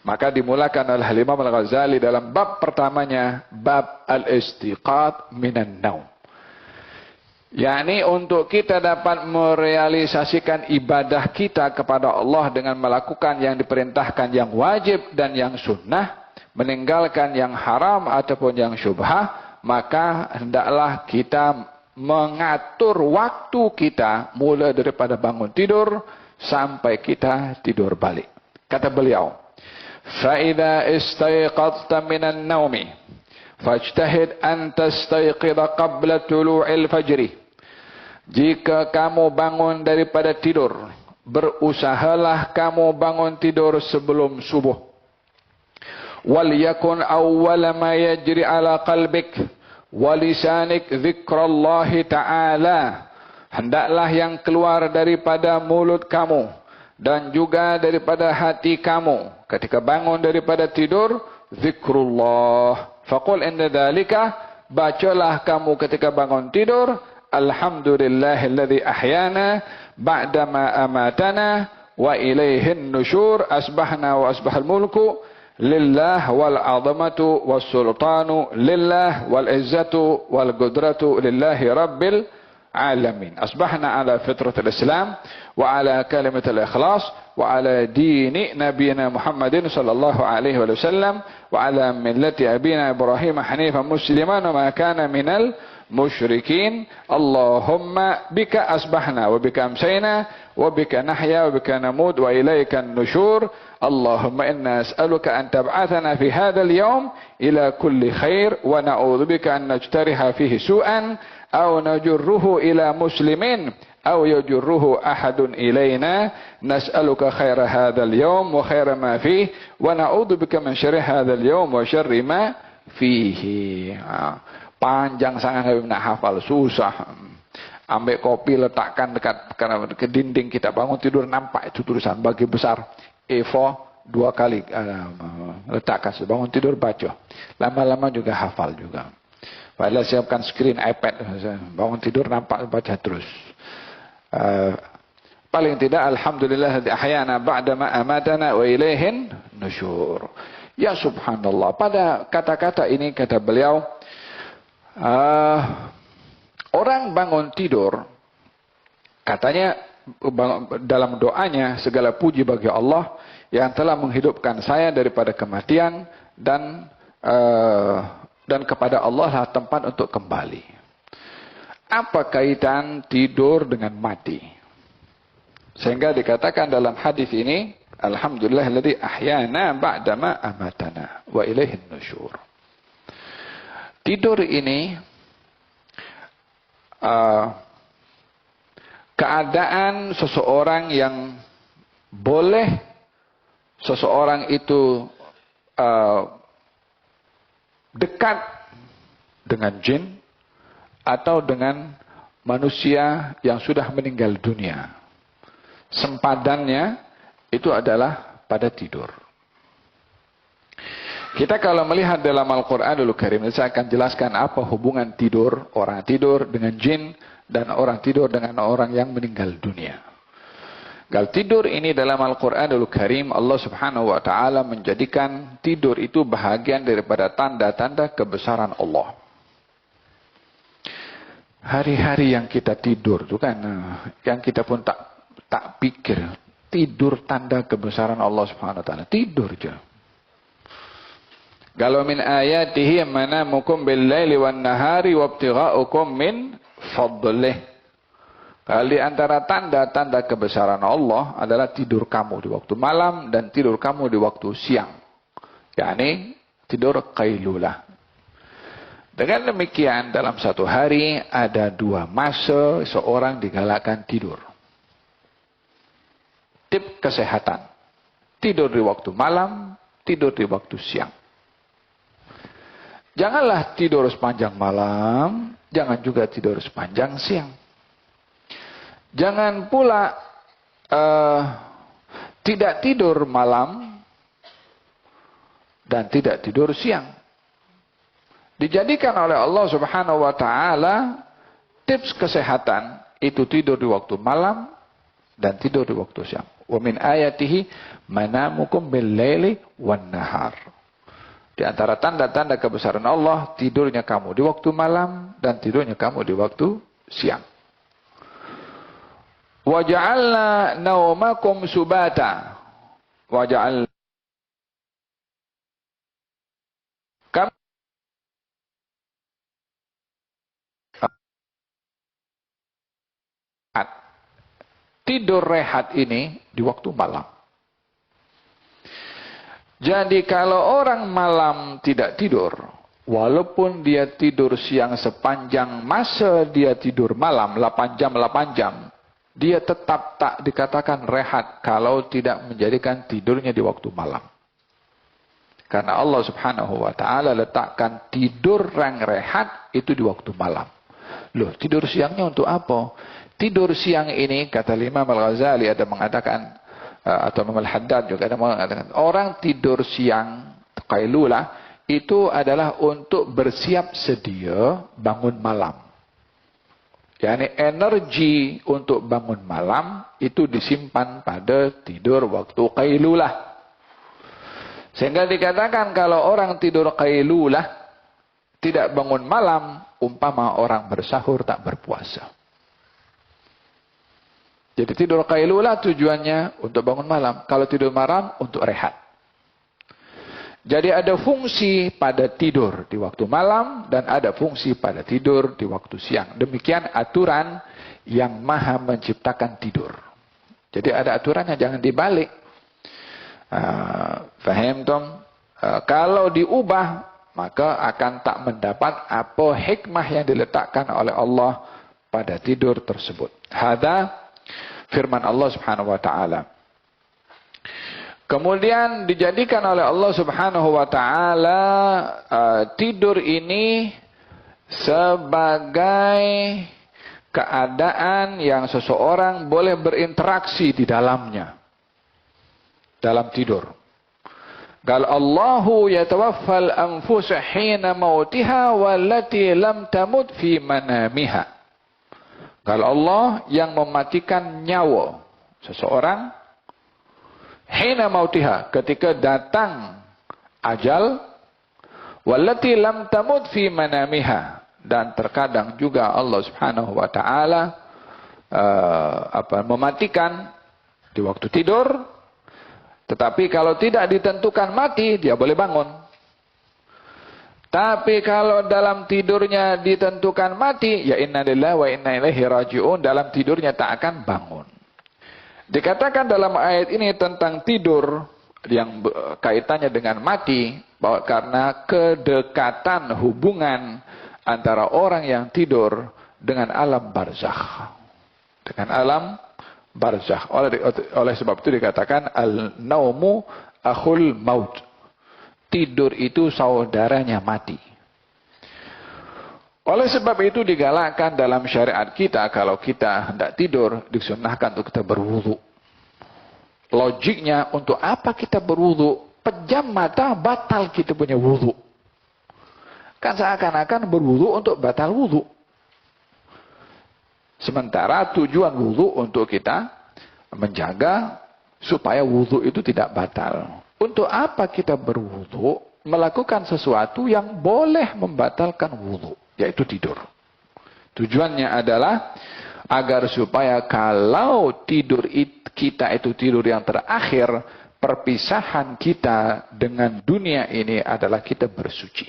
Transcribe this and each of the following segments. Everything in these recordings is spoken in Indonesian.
Maka dimulakan oleh Imam Al-Ghazali dalam bab pertamanya, bab al-istiqat minan naum. yakni untuk kita dapat merealisasikan ibadah kita kepada Allah dengan melakukan yang diperintahkan yang wajib dan yang sunnah, meninggalkan yang haram ataupun yang syubhah, maka hendaklah kita mengatur waktu kita mulai daripada bangun tidur sampai kita tidur balik. Kata beliau, فَإِذَا إِسْتَيْقَظْتَ مِنَ النَّوْمِ فَاجْتَهِدْ أَنْ تَسْتَيْقِظَ قَبْلَ طُلُوعِ الْفَجْرِ. Jika kamu bangun daripada tidur, berusahalah kamu bangun tidur sebelum subuh. وَلْيَكُنْ أَوَّلَ مَا يَجْرِ عَلَى قَلْبِكَ وَلِسَانِكَ ذِكْرَ اللَّهِ تَعَالَى. Hendaklah yang keluar daripada mulut kamu dan juga daripada hati kamu ketika bangun daripada tidur, zikrullah. Faqul inda dzalika, bacalah kamu ketika bangun tidur, alhamdulillahilladzi ahyana ba'dama amatana wa ilaihin nusyur, asbahna wa asbahal mulku lillah wal 'azamatu was sultanu lillah wal izzatu wal qudratu lillahi rabbil alamin. Asbahna ala fitratil Islam wa ala kalimatil ikhlas wa ala dini nabiyina Muhammadin sallallahu alaihi wasallam wa ala millati abina Ibrahim hanifan musliman wa ma kana minal musyrikin. Allahumma bika asbahna wa bika amsayna wa bika nahya wa bika namut wa ilaika an-nusyur. Allahumma inna as'aluka an tab'athana fi hadzal yawm ila kulli khair wa na'udzu bika an najtariha fihi su'an aw najurruhu ila muslimin aw yajurruhu ahadun ilaina. Nas'aluka khaira hadzal yawm wa khaira ma fihi wa na'udzu bika min syarri hadzal yawm wa syarri ma fihi. Panjang sangat nak hafal, susah. Ambil kopi letakkan dekat ke dinding kita, bangun tidur nampak itu tulisan bagi besar Evo 2 kali letakkan, bangun tidur baca, lama-lama juga hafal juga. Padahal siapkan screen iPad, bangun tidur nampak baca terus. Paling tidak alhamdulillah ahyana ba'dama amatana wa ilaihin nusyur. Ya subhanallah, pada kata-kata ini kata beliau, orang bangun tidur, katanya dalam doanya, segala puji bagi Allah yang telah menghidupkan saya daripada kematian dan kepada Allah lah tempat untuk kembali. Apa kaitan tidur dengan mati? Sehingga dikatakan dalam hadis ini, alhamdulillahilladzi ahyana ba'dama amatana wa ilaihin nusyur. Tidur ini keadaan seseorang yang boleh seseorang itu dekat dengan jin atau dengan manusia yang sudah meninggal dunia. Sempadannya itu adalah pada tidur. Kita kalau melihat dalam Al-Quranul Karim, saya akan jelaskan apa hubungan tidur, orang tidur dengan jin, dan orang tidur dengan orang yang meninggal dunia. Kalau tidur ini dalam Al-Quranul Karim, Allah Subhanahu wa Ta'ala menjadikan tidur itu bahagian daripada tanda-tanda kebesaran Allah. Hari-hari yang kita tidur itu kan, yang kita pun tak pikir, tidur tanda kebesaran Allah Subhanahu wa Ta'ala, tidur aja. Kalau min ayatihi manamukum bil-laili wan-nahari wabtigha'ukum min fadlih. Kalau di antara tanda-tanda kebesaran Allah adalah tidur kamu di waktu malam dan tidur kamu di waktu siang. yakni tidur qailulah. Dengan demikian dalam satu hari ada 2 masa seorang digalakkan tidur. Tip kesehatan. Tidur di waktu malam, tidur di waktu siang. Janganlah tidur sepanjang malam, jangan juga tidur sepanjang siang. Jangan pula tidak tidur malam dan tidak tidur siang. Dijadikan oleh Allah Subhanahu wa Ta'ala tips kesehatan itu tidur di waktu malam dan tidur di waktu siang. Wa min ayatihi manamukum bil-laili wan-nahar. Di antara tanda-tanda kebesaran Allah, tidurnya kamu di waktu malam dan tidurnya kamu di waktu siang. Wa ja'alna naumakum subata. Wa ja'alna tidur rehat ini di waktu malam. Jadi kalau orang malam tidak tidur, walaupun dia tidur siang sepanjang masa dia tidur malam 8 jam, dia tetap tak dikatakan rehat kalau tidak menjadikan tidurnya di waktu malam. Karena Allah Subhanahu wa taala letakkan tidur yang rehat itu di waktu malam. Loh, tidur siangnya untuk apa? Tidur siang ini, kata Imam Al-Ghazali ada mengatakan, atau Imam Al-Haddad juga ada mengatakan, orang tidur siang, qailulah, itu adalah untuk bersiap sedia bangun malam. Yani energi untuk bangun malam itu disimpan pada tidur waktu qailulah. Sehingga dikatakan kalau orang tidur qailulah, tidak bangun malam, umpama orang bersahur tak berpuasa. Jadi tidur qailulah tujuannya untuk bangun malam. Kalau tidur malam untuk rehat. Jadi ada fungsi pada tidur di waktu malam dan ada fungsi pada tidur di waktu siang. Demikian aturan yang Maha menciptakan tidur. Jadi ada aturannya, jangan dibalik. Faham tom? Kalau diubah maka akan tak mendapat apa hikmah yang diletakkan oleh Allah pada tidur tersebut. Hada firman Allah Subhanahu wa taala. Kemudian dijadikan oleh Allah Subhanahu wa taala tidur ini sebagai keadaan yang seseorang boleh berinteraksi di dalamnya. Dalam tidur. Qala Allahu yatawaffal anfusa hina mautiha wallati lam tamut fi manamiha. Kalau Allah yang mematikan nyawa seseorang hina mautiha, ketika datang ajal, wallati lam tamut fi manamiha, dan terkadang juga Allah Subhanahu wa taala mematikan di waktu tidur, tetapi kalau tidak ditentukan mati dia boleh bangun. Tapi kalau dalam tidurnya ditentukan mati, ya inna lillahi wa inna ilaihi raji'un, dalam tidurnya tak akan bangun. Dikatakan dalam ayat ini tentang tidur yang kaitannya dengan mati, bahwa karena kedekatan hubungan antara orang yang tidur dengan alam barzakh. Dengan alam barzakh. Oleh sebab itu dikatakan al-naumu akhul maut. Tidur itu saudaranya mati. Oleh sebab itu digalakkan dalam syariat kita, kalau kita hendak tidur, disunahkan untuk kita berwudu. Logiknya, untuk apa kita berwudu? Pejam mata, batal kita punya wudu. Kan seakan-akan berwudu untuk batal wudu. Sementara tujuan wudu untuk kita menjaga supaya wudu itu tidak batal. Untuk apa kita berwudu? Melakukan sesuatu yang boleh membatalkan wudu, yaitu tidur. Tujuannya adalah agar supaya kalau tidur kita itu tidur yang terakhir, perpisahan kita dengan dunia ini adalah kita bersuci.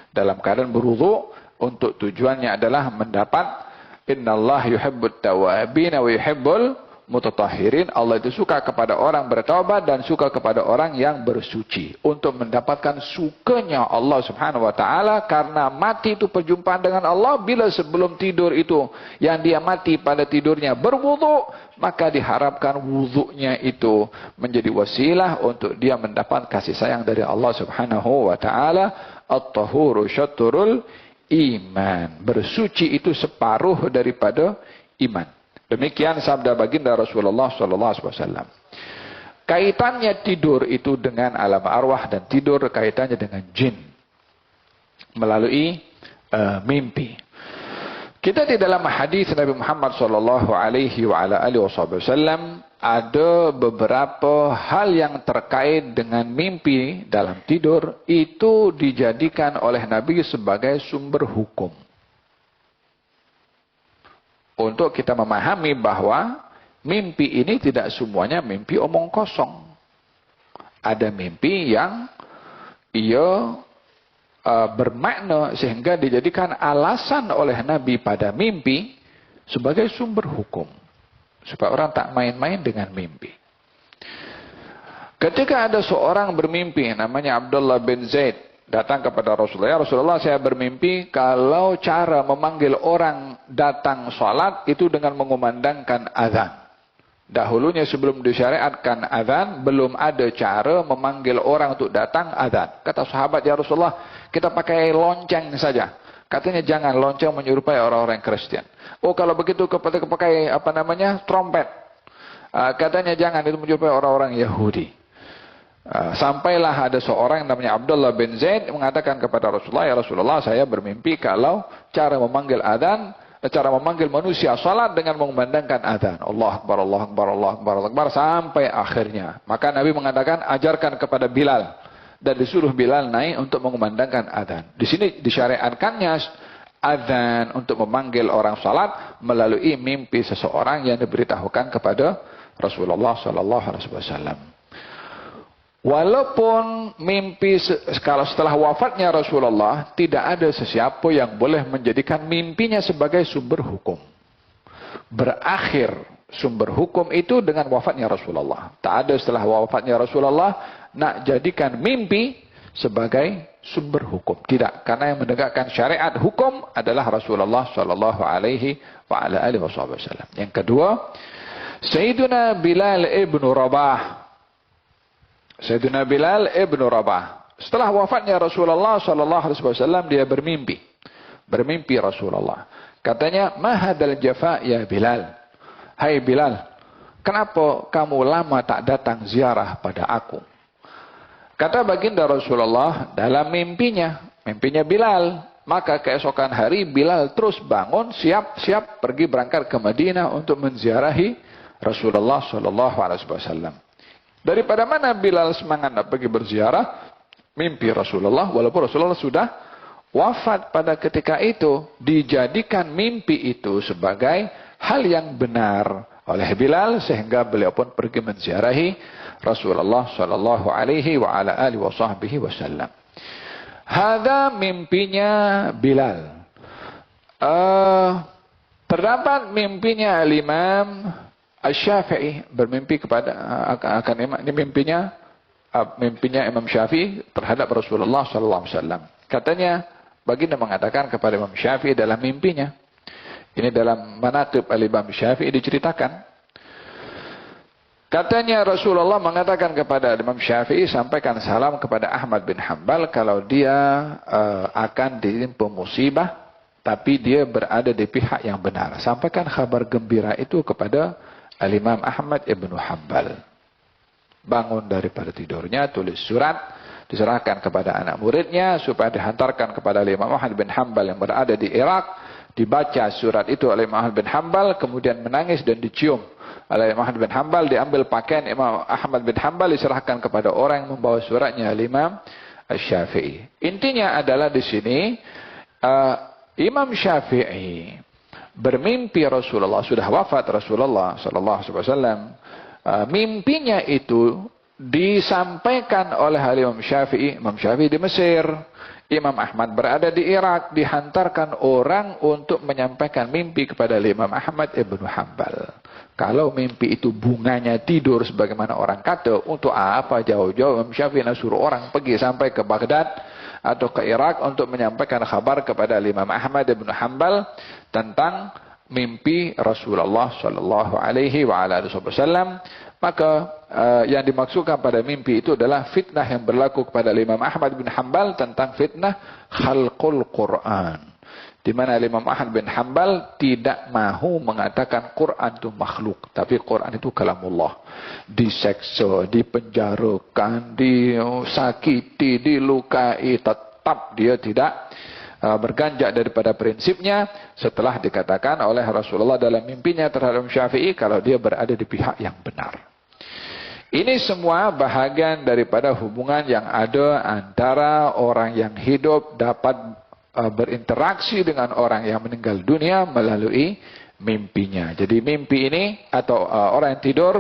Dalam keadaan berwudu, untuk tujuannya adalah mendapat innallaha yuhibbut tawwabin wa yuhibbul mutatahhirin. Allah itu suka kepada orang bertaubat dan suka kepada orang yang bersuci. Untuk mendapatkan sukanya Allah Subhanahu wa taala, karena mati itu perjumpaan dengan Allah. Bila sebelum tidur itu yang dia mati pada tidurnya berwudu, maka diharapkan wudunya itu menjadi wasilah untuk dia mendapat kasih sayang dari Allah Subhanahu wa taala. At-tahuru syatrul iman. Bersuci itu separuh daripada iman. Demikian sabda baginda Rasulullah SAW. Kaitannya tidur itu dengan alam arwah, dan tidur kaitannya dengan jin melalui mimpi. Kita di dalam hadis Nabi Muhammad sallallahu alaihi wa ala alihi wasallam ada beberapa hal yang terkait dengan mimpi dalam tidur itu dijadikan oleh Nabi sebagai sumber hukum. Untuk kita memahami bahwa mimpi ini tidak semuanya mimpi omong kosong. Ada mimpi yang ia bermakna sehingga dijadikan alasan oleh Nabi pada mimpi sebagai sumber hukum. Supaya orang tak main-main dengan mimpi. Ketika ada seorang bermimpi namanya Abdullah bin Zaid datang kepada Rasulullah. Ya Rasulullah, saya bermimpi kalau cara memanggil orang datang sholat itu dengan mengumandangkan azan. Dahulunya sebelum disyariatkan azan, belum ada cara memanggil orang untuk datang azan. Kata sahabat, ya Rasulullah, kita pakai lonceng saja. Katanya jangan, lonceng menyerupai orang-orang Kristen. Oh, kalau begitu kita pakai trompet. Katanya jangan, itu menyerupai orang-orang Yahudi. Sampailah ada seorang namanya Abdullah bin Zaid mengatakan kepada Rasulullah, ya Rasulullah, saya bermimpi kalau cara memanggil azan, cara memanggil manusia salat dengan mengumandangkan azan. Allah Akbar, Allah Akbar, Allah Akbar, Allah Akbar, sampai akhirnya. Maka Nabi mengatakan, ajarkan kepada Bilal. Dan disuruh Bilal naik untuk mengumandangkan azan. Di sini disyariatkannya azan untuk memanggil orang salat melalui mimpi seseorang yang diberitahukan kepada Rasulullah sallallahu alaihi wasallam. Walaupun mimpi kalau setelah wafatnya Rasulullah tidak ada sesiapa yang boleh menjadikan mimpinya sebagai sumber hukum. Berakhir sumber hukum itu dengan wafatnya Rasulullah. Tak ada setelah wafatnya Rasulullah nak jadikan mimpi sebagai sumber hukum. Tidak, karena yang menegakkan syariat hukum adalah Rasulullah sallallahu alaihi wa ala alihi wasallam. Yang kedua, Sayyiduna Bilal ibn Rabah. Sayyidina Bilal ibn Rabah. Setelah wafatnya Rasulullah sallallahu alaihi wasallam dia bermimpi. Bermimpi Rasulullah. Katanya, "Ma hadzal jafa ya Bilal?" Hai Bilal, kenapa kamu lama tak datang ziarah pada aku? Kata baginda Rasulullah dalam mimpinya Bilal, maka keesokan hari Bilal terus bangun siap-siap pergi berangkat ke Madinah untuk menziarahi Rasulullah sallallahu alaihi wasallam. Daripada mana Bilal semangat nak pergi berziarah? Mimpi Rasulullah, walaupun Rasulullah sudah wafat pada ketika itu, dijadikan mimpi itu sebagai hal yang benar oleh Bilal sehingga beliau pun pergi menziarahi Rasulullah sallallahu alaihi wa ala alihi wasallam. Hadza mimpinya Bilal. Terdapat mimpinya Al-Imam Asy-Syafi'i bermimpi kepada akan imam. Ini mimpinya Imam Syafi'i terhadap Rasulullah sallallahu alaihi wasallam. Katanya baginda mengatakan kepada Imam Syafi'i dalam mimpinya. Ini dalam Manaqib Al-Imam Syafi'i diceritakan. Katanya Rasulullah mengatakan kepada Imam Syafi'i, sampaikan salam kepada Ahmad bin Hanbal kalau dia akan ditimpa musibah tapi dia berada di pihak yang benar. Sampaikan kabar gembira itu kepada Al-Imam Ahmad ibn Hanbal. Bangun daripada tidurnya, tulis surat, diserahkan kepada anak muridnya supaya dihantarkan kepada Imam Ahmad bin Hanbal yang berada di Irak. Dibaca surat itu oleh Imam Ahmad bin Hanbal, kemudian menangis dan dicium oleh Imam Ahmad bin Hanbal. Diambil pakaian Imam Ahmad bin Hanbal, diserahkan kepada orang yang membawa suratnya, Imam Asy-Syafi'i. Intinya adalah di sini Imam Syafi'i bermimpi Rasulullah, sudah wafat Rasulullah sallallahu alaihi wasallam. Mimpinya itu disampaikan oleh Imam Syafi'i di Mesir. Imam Ahmad berada di Irak, dihantarkan orang untuk menyampaikan mimpi kepada Imam Ahmad ibn Hanbal. Kalau mimpi itu bunganya tidur sebagaimana orang kata, untuk apa jauh-jauh Imam Syafi'i suruh orang pergi sampai ke Baghdad atau ke Irak untuk menyampaikan kabar kepada Imam Ahmad ibn Hanbal tentang mimpi Rasulullah sallallahu alaihi wa ala alihi wasallam. Maka yang dimaksudkan pada mimpi itu adalah fitnah yang berlaku kepada Imam Ahmad bin Hanbal tentang fitnah khalqul Quran. Di mana Imam Ahmad bin Hanbal tidak mahu mengatakan Quran itu makhluk, tapi Quran itu kalamullah. Diseksa, dipenjarakan, disakiti, dilukai, tetap dia tidak berganjak daripada prinsipnya setelah dikatakan oleh Rasulullah dalam mimpinya terhadap Syafi'i kalau dia berada di pihak yang benar. Ini semua bahagian daripada hubungan yang ada antara orang yang hidup dapat berinteraksi dengan orang yang meninggal dunia melalui mimpinya. Jadi mimpi ini atau orang yang tidur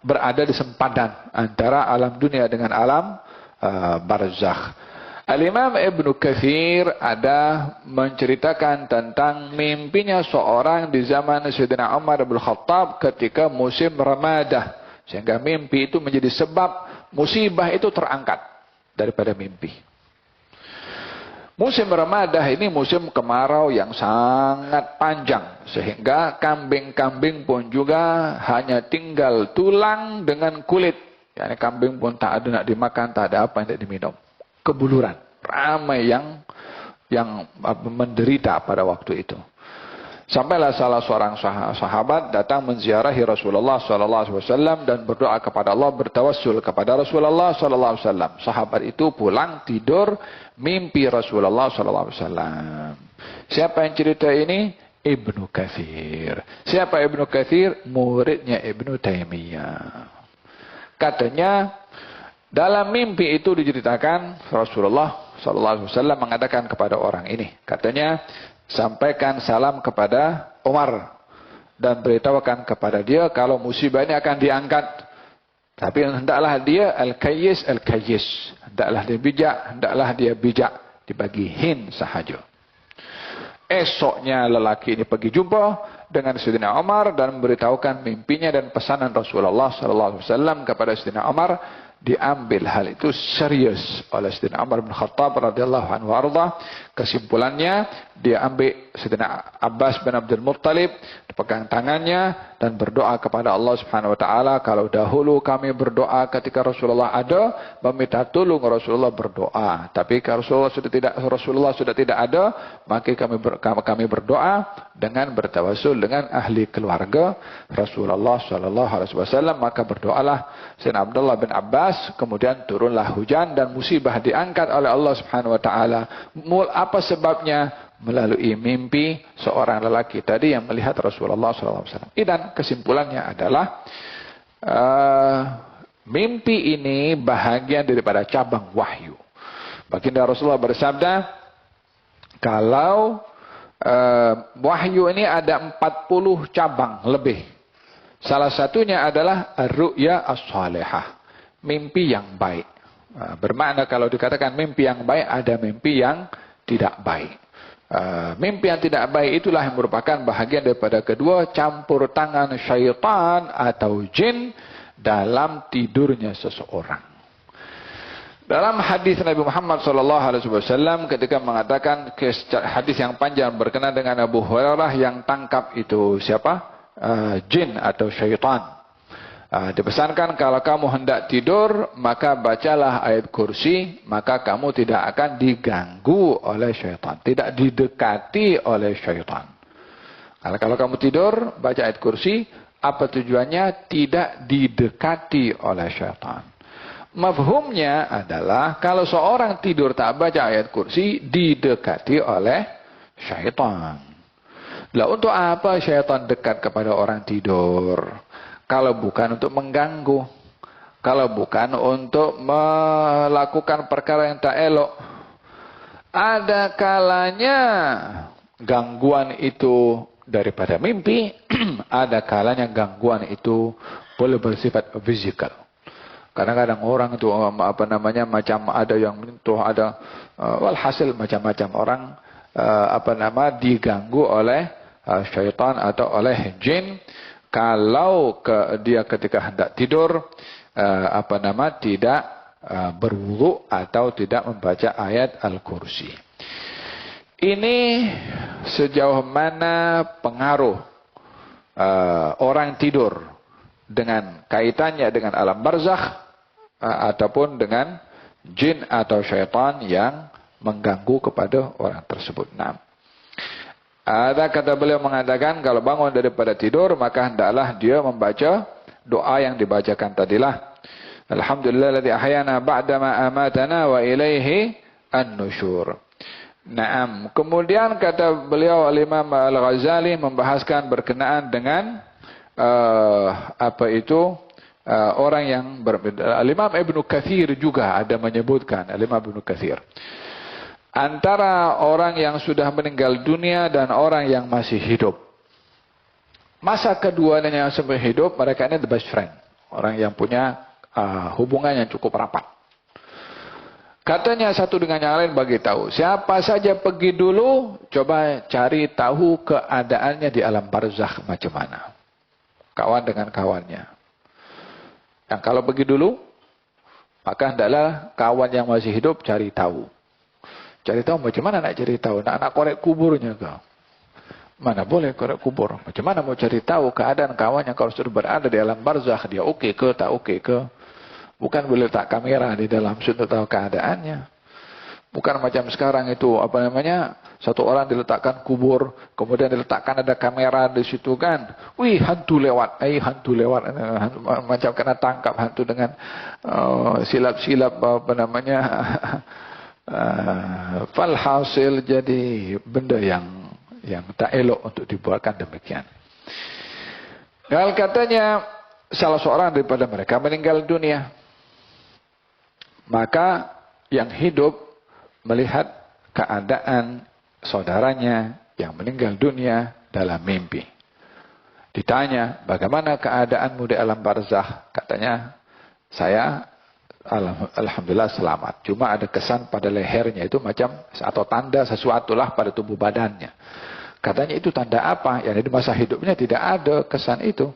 berada di sempadan antara alam dunia dengan alam barzakh. Al-Imam Ibnu Katsir ada menceritakan tentang mimpinya seorang di zaman Sayyidina Umar bin Khattab ketika musim Ramadah, sehingga mimpi itu menjadi sebab musibah itu terangkat daripada mimpi. Musim Ramadah ini musim kemarau yang sangat panjang, sehingga kambing-kambing pun juga hanya tinggal tulang dengan kulit. Yani kambing pun tak ada nak dimakan, tak ada apa yang tak diminum. Kebuluran. Ramai yang menderita pada waktu itu. Sampailah salah seorang sahabat datang menziarahi Rasulullah SAW dan berdoa kepada Allah, bertawassul kepada Rasulullah SAW. Sahabat itu pulang tidur mimpi Rasulullah SAW. Siapa yang cerita ini? Ibnu Katsir. Siapa Ibnu Katsir? Muridnya Ibnu Taimiyah. Katanya dalam mimpi itu diceritakan Rasulullah SAW mengatakan kepada orang ini, katanya, sampaikan salam kepada Umar dan beritahukan kepada dia kalau musibah ini akan diangkat. Tapi hendaklah dia al-kayyis, hendaklah dia bijak, dibagi hin sahaja. Esoknya lelaki ini pergi jumpa dengan Sayyidina Umar dan memberitahukan mimpinya dan pesanan Rasulullah SAW kepada Sayyidina Umar. Diambil hal itu serius oleh Sayyidina Umar bin Khattab radhiyallahu anhu arda. Kesimpulannya dia ambil Sayyidina Abbas bin Abdul Muttalib, dipegang tangannya dan berdoa kepada Allah Subhanahu wa taala. Kalau dahulu kami berdoa ketika Rasulullah ada, meminta tolong Rasulullah berdoa. Tapi kalau Rasulullah sudah tidak ada, maka kami berdoa dengan bertawassul dengan ahli keluarga Rasulullah sallallahu alaihi wasallam. Maka berdoalah Sayyidina Abdullah bin Abbas, kemudian turunlah hujan dan musibah diangkat oleh Allah Subhanahu wa taala. Apa sebabnya? Melalui mimpi seorang lelaki tadi yang melihat Rasulullah SAW. Dan kesimpulannya adalah mimpi ini bahagian daripada cabang wahyu. Baginda Rasulullah bersabda, kalau wahyu ini ada 40 cabang lebih. Salah satunya adalah ar-ru'ya as-salihah, mimpi yang baik. Bermakna kalau dikatakan mimpi yang baik, ada mimpi yang tidak baik. Mimpi yang tidak baik itulah yang merupakan bahagian daripada kedua campur tangan syaitan atau jin dalam tidurnya seseorang. Dalam hadis Nabi Muhammad SAW ketika mengatakan hadis yang panjang berkenaan dengan Abu Hurairah yang tangkap itu siapa? Jin atau syaitan. Dipesankan kalau kamu hendak tidur maka bacalah ayat kursi, maka kamu tidak akan diganggu oleh syaitan, tidak didekati oleh syaitan. Kalau kamu tidur baca ayat kursi, apa tujuannya? Tidak didekati oleh syaitan. Mafhumnya adalah kalau seorang tidur tak baca ayat kursi, didekati oleh syaitan. Lah untuk apa syaitan dekat kepada orang tidur? Kalau bukan untuk mengganggu, kalau bukan untuk melakukan perkara yang tak elok. Ada kalanya gangguan itu daripada mimpi, ada kalanya gangguan itu boleh bersifat fisikal. Kadang-kadang orang itu macam ada yang menyentuh, ada walhasil macam-macam orang diganggu oleh syaitan atau oleh jin. Kalau dia ketika hendak tidur tidak berwudu atau tidak membaca ayat Al-Kursi. Ini sejauh mana pengaruh orang tidur dengan kaitannya dengan alam barzakh ataupun dengan jin atau syaitan yang mengganggu kepada orang tersebut. Nah, ada kata beliau mengatakan kalau bangun daripada tidur maka hendaklah dia membaca doa yang dibacakan tadilah. Alhamdulillahilladzi ahyana ba'dama amatana wa ilaihi an-nusyur. Naam. Kemudian kata beliau Imam Al-Ghazali membahaskan berkenaan dengan orang yang berbeda. Imam Ibnu Katsir juga ada menyebutkan, Imam Ibnu Katsir, antara orang yang sudah meninggal dunia dan orang yang masih hidup. Masa keduanya yang sampai hidup, mereka ini the best friend. Orang yang punya hubungan yang cukup rapat. Katanya satu dengan yang lain bagi tahu. Siapa saja pergi dulu, coba cari tahu keadaannya di alam barzakh macam mana. Kawan dengan kawannya. Yang kalau pergi dulu, maka hendaklah kawan yang masih hidup cari tahu. Cari tahu macam mana nak cari tahu? Nak korek kuburnya kau. Mana boleh korek kubur. Macam mana mau cari tahu keadaan kawannya kalau sudah berada di alam barzakh, dia okey ke tak okey ke? Bukan boleh letak kamera di dalam untuk tahu keadaannya. Bukan macam sekarang itu satu orang diletakkan kubur, kemudian diletakkan ada kamera di situ kan. Wih, hantu lewat. Hantu lewat. Macam kena tangkap hantu dengan silap-silap falhasil jadi benda yang tak elok untuk dibuatkan demikian. Kalau katanya salah seorang daripada mereka meninggal dunia, maka yang hidup melihat keadaan saudaranya yang meninggal dunia dalam mimpi. Ditanya, bagaimana keadaanmu di alam barzakh? Katanya, saya alhamdulillah selamat. Cuma ada kesan pada lehernya itu macam atau tanda sesuatu lah pada tubuh badannya. Katanya itu tanda apa? Yang di masa hidupnya tidak ada kesan itu.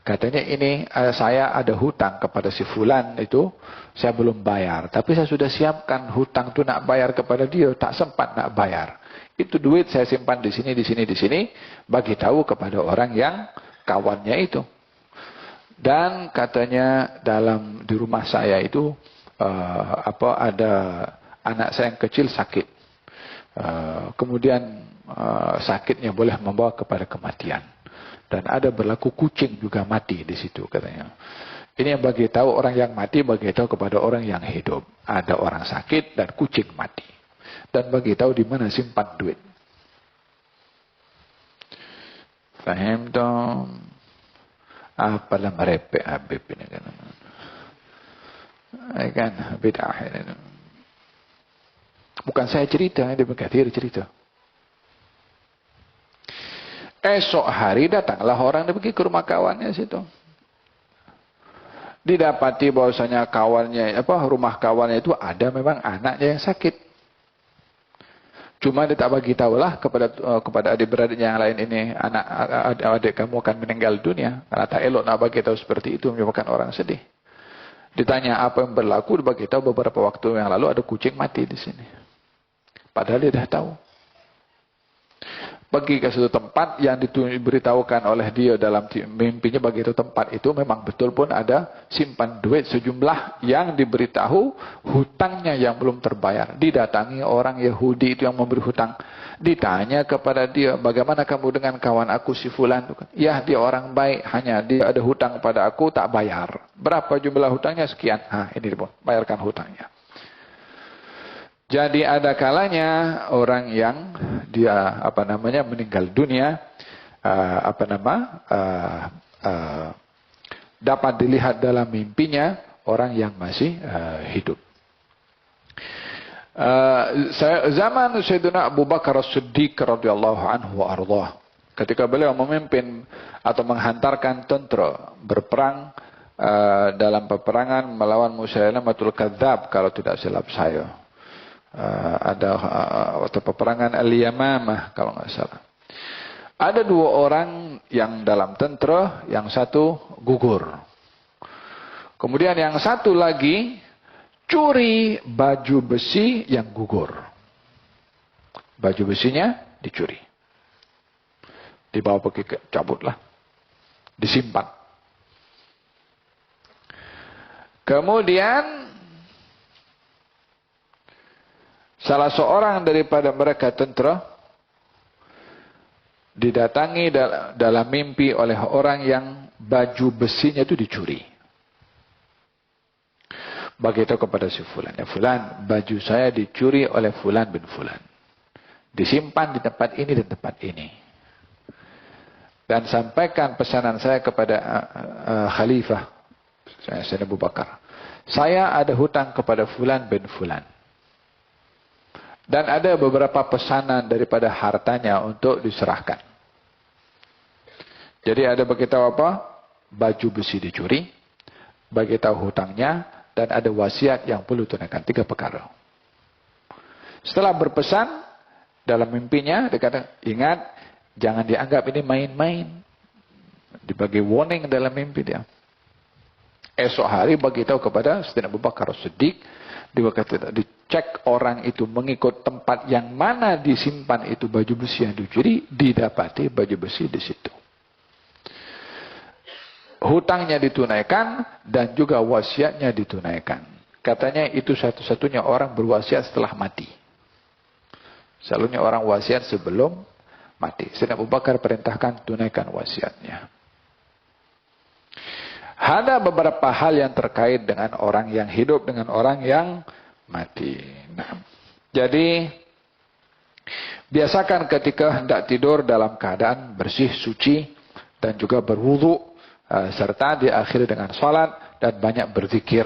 Katanya ini saya ada hutang kepada si fulan itu, saya belum bayar. Tapi saya sudah siapkan hutang itu nak bayar kepada dia, tak sempat nak bayar. Itu duit saya simpan di sini, di sini, di sini, bagi tahu kepada orang yang kawannya itu. Dan katanya di rumah saya itu ada anak saya yang kecil sakit. Kemudian sakitnya boleh membawa kepada kematian. Dan ada berlaku kucing juga mati di situ katanya. Ini yang bagi tahu orang yang mati, bagi tahu kepada orang yang hidup. Ada orang sakit dan kucing mati. Dan bagi tahu di mana simpan duit. Faham dong? Apalah merepek Habib ini kan. Kan bid'ah ini. Bukan saya cerita, ini Ibnu Katsir cerita. Esok hari datanglah orang dia pergi ke rumah kawannya situ. Didapati bahwasanya rumah kawannya itu ada memang anaknya yang sakit. Cuma dia tak bagi tahulah kepada adik-beradiknya yang lain ini, adik kamu akan meninggal dunia. Karena tak elok nak bagi tahu seperti itu, menyebabkan orang sedih. Ditanya apa yang berlaku, dibagi tahu beberapa waktu yang lalu ada kucing mati di sini. Padahal dia dah tahu. Pergi ke suatu tempat yang diberitahukan oleh dia dalam mimpinya, begitu tempat itu memang betul pun ada simpan duit sejumlah yang diberitahu hutangnya yang belum terbayar. Didatangi orang Yahudi itu yang memberi hutang. Ditanya kepada dia, bagaimana kamu dengan kawan aku si fulan? Ya, dia orang baik, hanya dia ada hutang pada aku tak bayar. Berapa jumlah hutangnya? Sekian. Ini pun bayarkan hutangnya. Jadi ada kalanya orang yang dia meninggal dunia dapat dilihat dalam mimpinya orang yang masih hidup. Zaman Sayyidina Abu Bakar As-Siddiq radhiyallahu anhu wa ardhah, ketika beliau memimpin atau menghantarkan tentera berperang dalam peperangan melawan Musailamatul Kadzab kalau tidak silap saya. Waktu peperangan Al-Yamamah kalau nggak salah. Ada dua orang yang dalam tentera, yang satu gugur. Kemudian yang satu lagi curi baju besi yang gugur. Baju besinya dicuri. Dibawa pergi cabutlah. Disimpan. Kemudian salah seorang daripada mereka tentera didatangi dalam mimpi oleh orang yang baju besinya itu dicuri. bagi tahu kepada si fulan, ya fulan, baju saya dicuri oleh fulan bin fulan, disimpan di tempat ini dan tempat ini, dan sampaikan pesanan saya kepada khalifah Sayyidina Abu Bakar, saya ada hutang kepada fulan bin fulan, dan ada beberapa pesanan daripada hartanya untuk diserahkan. Jadi ada beritahu apa? Baju besi dicuri, beritahu hutangnya, dan ada wasiat yang perlu tunaikan. 3 perkara. Setelah berpesan dalam mimpinya, dia kata, ingat, jangan dianggap ini main-main. Dibagi warning dalam mimpi dia. Esok hari beritahu kepada Sayyidina Abu Bakar Siddiq, dia kata, dicek orang itu mengikut tempat yang mana disimpan itu baju besi yang dicuri, didapati baju besi di situ. Hutangnya ditunaikan dan juga wasiatnya ditunaikan. Katanya itu satu-satunya orang berwasiat setelah mati. Selalunya orang wasiat sebelum mati. Sayyidina Abu Bakar perintahkan tunaikan wasiatnya. Ada beberapa hal yang terkait dengan orang yang hidup dengan orang yang mati. Nah, jadi biasakan ketika hendak tidur dalam keadaan bersih, suci, dan juga berwudu, serta diakhiri dengan salat dan banyak berzikir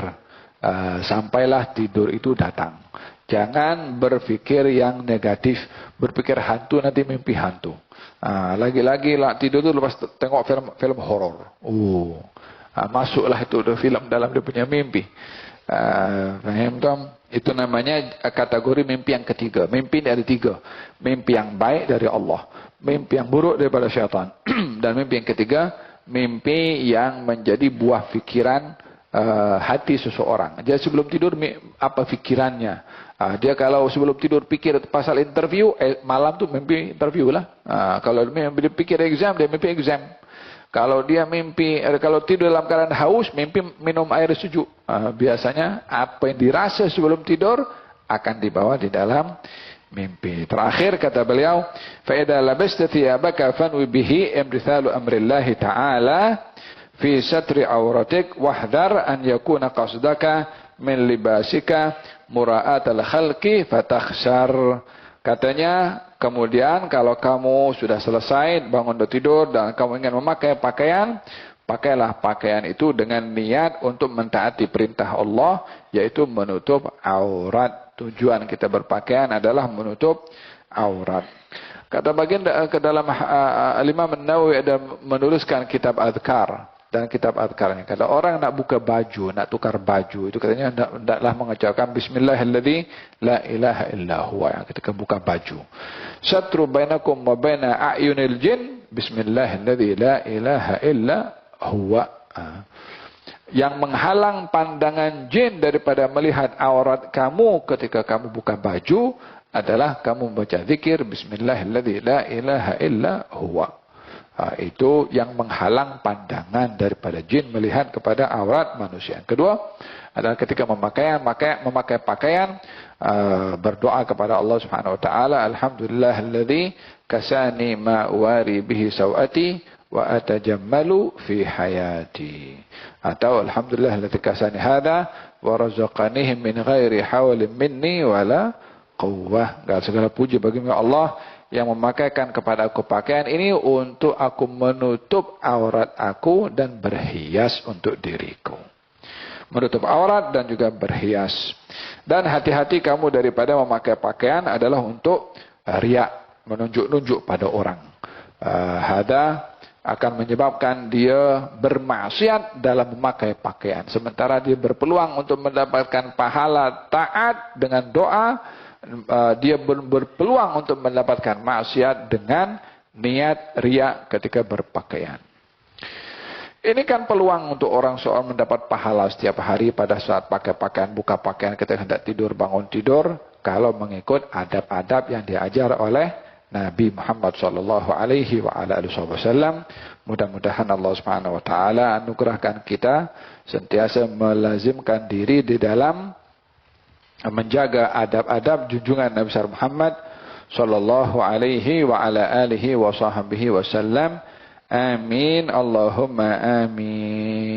sampailah tidur itu datang. Jangan berpikir yang negatif, berpikir hantu nanti mimpi hantu. Lagi-lagi lah tidur itu lepas tengok film horor. Masuklah itu film dalam dia punya mimpi. Faham tak? Itu namanya kategori mimpi yang ketiga. Mimpi ada 3. Mimpi yang baik dari Allah, mimpi yang buruk daripada syaitan, dan mimpi yang ketiga, mimpi yang menjadi buah fikiran hati seseorang. Jadi sebelum tidur apa fikirannya? Dia kalau sebelum tidur pikir pasal interview, malam tu mimpi interview lah. Kalau dia pikir exam, dia mimpi exam. Kalau dia mimpi, kalau tidur dalam keadaan haus, mimpi minum air sejuk. Biasanya apa yang dirasa sebelum tidur akan dibawa di dalam mimpi. Terakhir kata beliau, فَإِذَا لَبَسْتَ ثِيَابَكَ فَانْوِ بِهِ امْتِثَالُ أَمْرِ اللَّهِ تَعَالَى فِي سَتْرِ عَوْرَتِكَ وَاحْذَرْ أَنْ يَكُونَ قَصْدَكَ مِنْ لِبَاسِكَ مُرَاءَةَ الْخَلْقِ فَتَخْسَرْ. Katanya, kemudian kalau kamu sudah selesai bangun dari tidur dan kamu ingin memakai pakaian, pakailah pakaian itu dengan niat untuk mentaati perintah Allah, yaitu menutup aurat. Tujuan kita berpakaian adalah menutup aurat. Kata bagian ke dalam Imam An-Nawawi ada menuliskan kitab azkar, dan kitab azkarnya kata orang nak buka baju, nak tukar baju, itu katanya hendaklah mengucapkan bismillahilladzi la ilaha illa huwa, yang ketika buka baju. Satru bainakum wa baina a'yunil jin bismillahilladzi la ilaha illa huwa. Yang menghalang pandangan jin daripada melihat aurat kamu ketika kamu buka baju adalah kamu membaca zikir bismillahilladzi la ilaha illa huwa. Itu yang menghalang pandangan daripada jin melihat kepada aurat manusia. Yang kedua adalah ketika memakai pakaian, berdoa kepada Allah Subhanahu wa taala, alhamdulillahilladzi kasani ma wari bihi sawati wa atajammalu fi hayati, atau alhamdulillahilladzi kasani hada wa razaqanihi min ghairi hawlin minni wala quwwah. Segala puji bagi Allah yang memakaikan kepada aku pakaian ini untuk aku menutup aurat aku dan berhias untuk diriku. Menutup aurat dan juga berhias. Dan hati-hati kamu daripada memakai pakaian adalah untuk riak, menunjuk-nunjuk pada orang. Hada akan menyebabkan dia bermaksiat dalam memakai pakaian. Sementara dia berpeluang untuk mendapatkan pahala taat dengan doa, dia berpeluang untuk mendapatkan maksiat dengan niat riak ketika berpakaian. Ini kan peluang untuk orang seorang mendapat pahala setiap hari pada saat pakai pakaian, buka pakaian ketika hendak tidur, bangun tidur, kalau mengikut adab-adab yang diajar oleh Nabi Muhammad sallallahu alaihi wa ala alihi wasallam. Mudah-mudahan Allah Subhanahu wa taala anugerahkan kita sentiasa melazimkan diri di dalam menjaga adab-adab junjungan Nabi Muhammad sallallahu alaihi wa ala alihi wa sahbihi wasallam. Amin Allahumma amin.